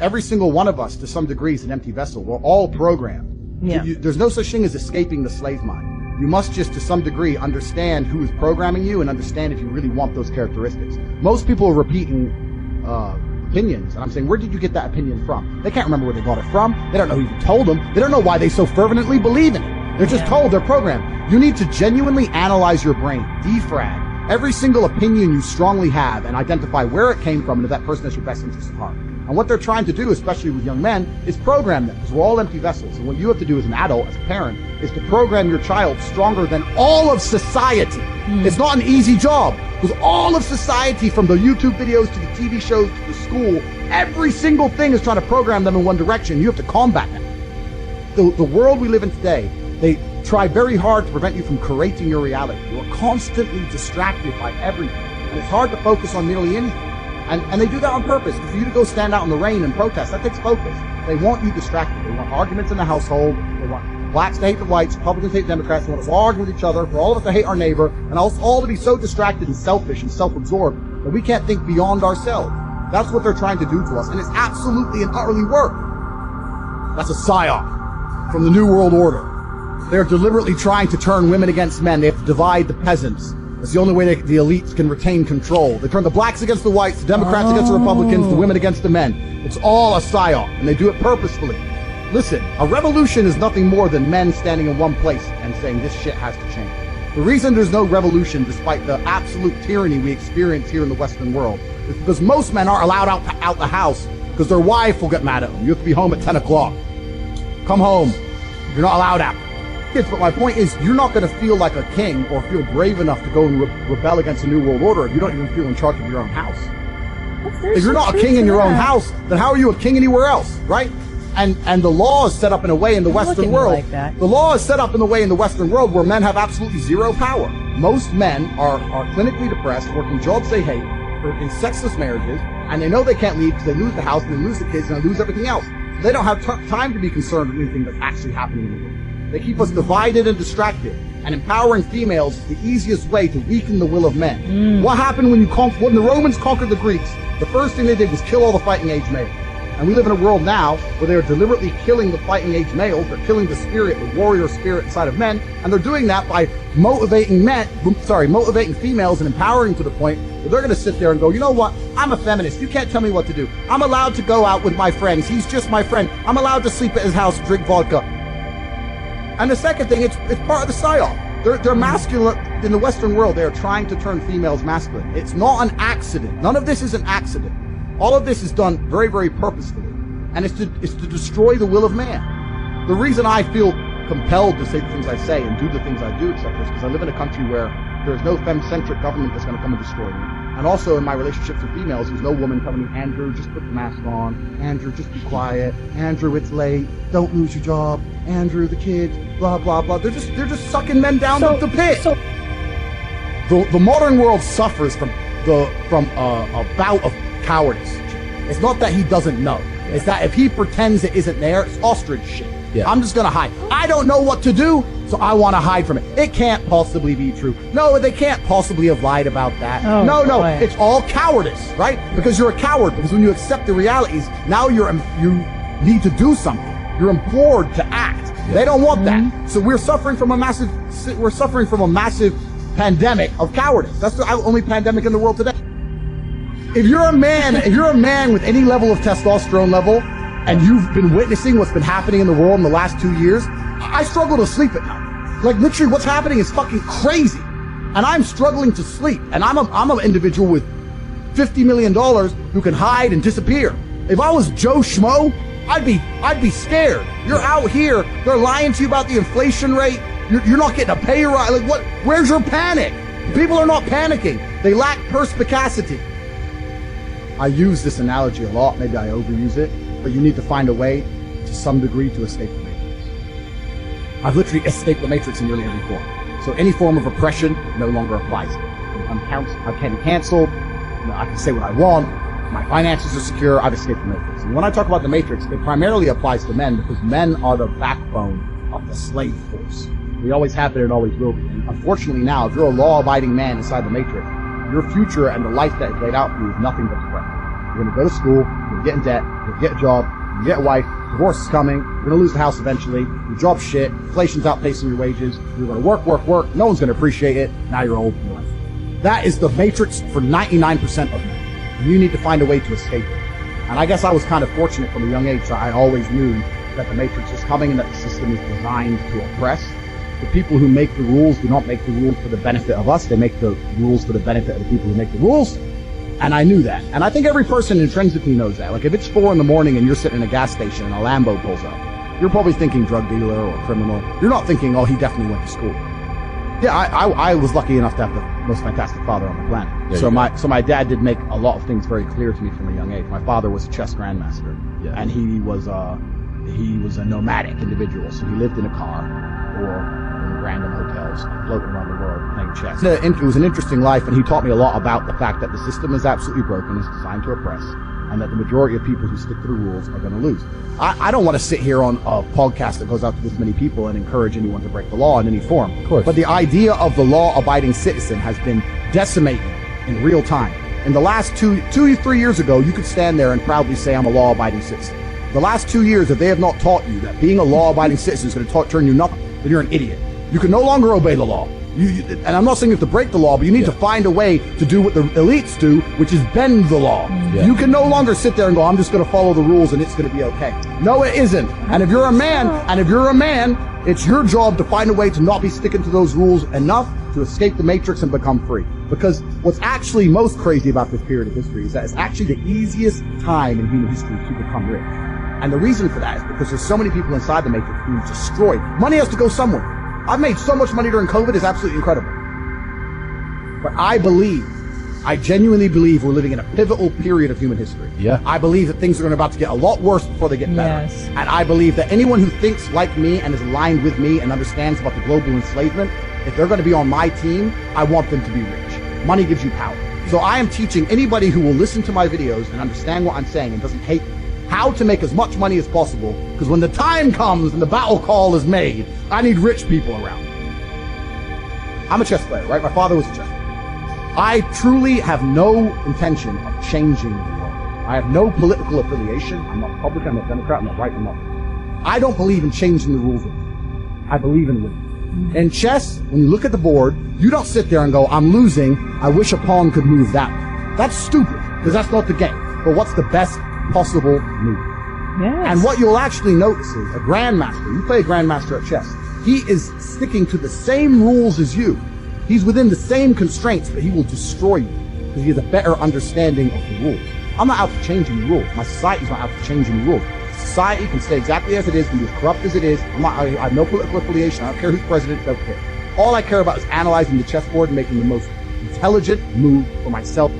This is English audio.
every single one of us, to some degree, is an empty vessel. We're all programmed. Yeah. There's no such thing as escaping the slave mind. You must just, to some degree, understand who is programming you and understand if you really want those characteristics. Most people are repeating opinions, and I'm saying, where did you get that opinion from? They can't remember where they got it from. They don't know who told them. They don't know why they so fervently believe in it. They're just told, they're programmed. You need to genuinely analyze your brain, defrag every single opinion you strongly have, and identify where it came from and if that person has your best interest at heart. And what they're trying to do, especially with young men, is program them, because we're all empty vessels. And what you have to do as an adult, as a parent, is to program your child stronger than all of society. It's not an easy job, because all of society, from the YouTube videos to the TV shows to the school, every single thing is trying to program them in one direction. You have to combat them. The world we live in today, they try very hard to prevent you from creating your reality. You are constantly distracted by everything, and it's hard to focus on nearly anything. And they do that on purpose. For you to go stand out in the rain and protest, that takes focus. They want you distracted. They want arguments in the household. They want blacks to hate the whites, Republicans to hate Democrats. They want us all arguing with each other, for all of us to hate our neighbor, and us all to be so distracted and selfish and self-absorbed that we can't think beyond ourselves. That's what they're trying to do to us, and it's absolutely and utterly work. That's a psyop from the New World Order. They're deliberately trying to turn women against men. They have to divide the peasants. That's the only way the elites can retain control. They turn the blacks against the whites, the Democrats against the Republicans, the women against the men. It's all a psyop, and they do it purposefully. Listen, a revolution is nothing more than men standing in one place and saying this shit has to change. The reason there's no revolution, despite the absolute tyranny we experience here in the Western world, is because most men aren't allowed out the house because their wife will get mad at them. You have to be home at 10 o'clock. Come home. You're not allowed out. But my point is, you're not going to feel like a king or feel brave enough to go and rebel against the New World Order if you don't even feel in charge of your own house. If you're not a king in your own house, then how are you a king anywhere else, right? And the law is set up in a way in the Western world. The law is set up in the way in the Western world where men have absolutely zero power. Most men are clinically depressed, working jobs they hate, or in sexless marriages, and they know they can't leave because they lose the house and they lose the kids and they lose everything else. They don't have time to be concerned with anything that's actually happening in the world. They keep us divided and distracted. And empowering females is the easiest way to weaken the will of men. What happened when the Romans conquered the Greeks? The first thing they did was kill all the fighting age males. And we live in a world now where they are deliberately killing the fighting age males. They're killing the spirit, the warrior spirit inside of men. And they're doing that by motivating females and empowering to the point where they're going to sit there and go, you know what? I'm a feminist. You can't tell me what to do. I'm allowed to go out with my friends. He's just my friend. I'm allowed to sleep at his house, drink vodka. And the second thing, it's part of the psyop. They're masculine. In the Western world, they are trying to turn females masculine. It's not an accident. None of this is an accident. All of this is done very, very purposefully. And it's to destroy the will of man. The reason I feel compelled to say the things I say and do the things I do, etc., is because I live in a country where there is no femme-centric government that's going to come and destroy me. And also in my relationships with females, there's no woman telling me, Andrew, just put the mask on. Andrew, just be quiet. Andrew, it's late. Don't lose your job. Andrew, the kids, blah, blah, blah. They're just sucking men down the pit. The modern world suffers from a bout of cowardice. It's not that he doesn't know. It's that if he pretends it isn't there, it's ostrich shit. Yeah. I'm just going to hide. I don't know what to do, so I want to hide from it. It can't possibly be true. No, they can't possibly have lied about that. Oh, no, boy. It's all cowardice, right? Because you're a coward. Because when you accept the realities, now you need to do something. You're implored to act. Yeah. They don't want that. So we're suffering from a massive pandemic of cowardice. That's the only pandemic in the world today. If you're a man with any level of testosterone level, and you've been witnessing what's been happening in the world in the last 2 years, I struggle to sleep at night. Like literally what's happening is fucking crazy. And I'm struggling to sleep. And I'm an individual with $50 million who can hide and disappear. If I was Joe Schmo, I'd be scared. You're out here, they're lying to you about the inflation rate. You're not getting a pay rise. Like what? Where's your panic? People are not panicking. They lack perspicacity. I use this analogy a lot. Maybe I overuse it. But you need to find a way, to some degree, to escape the matrix. I've literally escaped the matrix in nearly every form. So any form of oppression no longer applies. I can be canceled. I can say what I want. My finances are secure. I've escaped the matrix. And when I talk about the matrix, it primarily applies to men because men are the backbone of the slave force. We always have been and always will be. And unfortunately now, if you're a law-abiding man inside the matrix, your future and the life that is laid out for you is nothing but threat. You're going to go to school, you're you get in debt, you get a job, you get a wife, divorce is coming, you're going to lose the house eventually, your job's shit, inflation's outpacing your wages, you're going to work, no one's going to appreciate it, now you're old and you're like, that is the matrix for 99% of men. You need to find a way to escape it. And I guess I was kind of fortunate from a young age, so I always knew that the matrix was coming and that the system is designed to oppress. The people who make the rules do not make the rules for the benefit of us, they make the rules for the benefit of the people who make the rules. And I knew that. And I think every person intrinsically knows that. Like if it's 4 a.m. and you're sitting in a gas station and a Lambo pulls up, you're probably thinking drug dealer or criminal. You're not thinking, oh, he definitely went to school. Yeah, I was lucky enough to have the most fantastic father on the planet. Yeah, so my dad did make a lot of things very clear to me from a young age. My father was a chess grandmaster, and he was a nomadic individual. So he lived in a car or in random hotels, floating around the world playing chess. It was an interesting life, and he taught me a lot about the fact that the system is absolutely broken, it's designed to oppress, and that the majority of people who stick to the rules are going to lose. I don't want to sit here on a podcast that goes out to this many people and encourage anyone to break the law in any form. Of course. But the idea of the law-abiding citizen has been decimated in real time. In the last 3 years ago, you could stand there and proudly say, I'm a law-abiding citizen. The last 2 years, if they have not taught you that being a law-abiding citizen is going to turn you nothing, then you're an idiot. You can no longer obey the law. And I'm not saying you have to break the law, but you need to find a way to do what the elites do, which is bend the law. Yeah. You can no longer sit there and go, I'm just going to follow the rules and it's going to be okay. No, it isn't. And if you're a man, it's your job to find a way to not be sticking to those rules enough to escape the matrix and become free. Because what's actually most crazy about this period of history is that it's actually the easiest time in human history to become rich. And the reason for that is because there's so many people inside the matrix who destroyed. Money has to go somewhere. I've made so much money during COVID, it's absolutely incredible. But I genuinely believe we're living in a pivotal period of human history. Yeah. I believe that things are about to get a lot worse before they get better. Yes. And I believe that anyone who thinks like me and is aligned with me and understands about the global enslavement, if they're going to be on my team, I want them to be rich. Money gives you power. So I am teaching anybody who will listen to my videos and understand what I'm saying and doesn't hate me, how to make as much money as possible, because when the time comes and the battle call is made, I need rich people around. I'm a chess player, right? My father was a chess player. I truly have no intention of changing the world. I have no political affiliation. I'm not Republican, I'm not Democrat, I'm not right, I'm not. I don't believe in changing the rules of the game. I believe in winning. In chess, when you look at the board, you don't sit there and go, I'm losing, I wish a pawn could move that way. That's stupid, because that's not the game. But what's the best possible move? Yes. And what you'll actually notice is a grandmaster, you play a grandmaster at chess, he is sticking to the same rules as you. He's within the same constraints, but he will destroy you because he has a better understanding of the rules. I'm not out to change any rules. My society's not out to change any rules. Society can stay exactly as it is, can be as corrupt as it is. I have no political affiliation. I don't care who's president, don't care. All I care about is analyzing the chessboard and making the most intelligent move for myself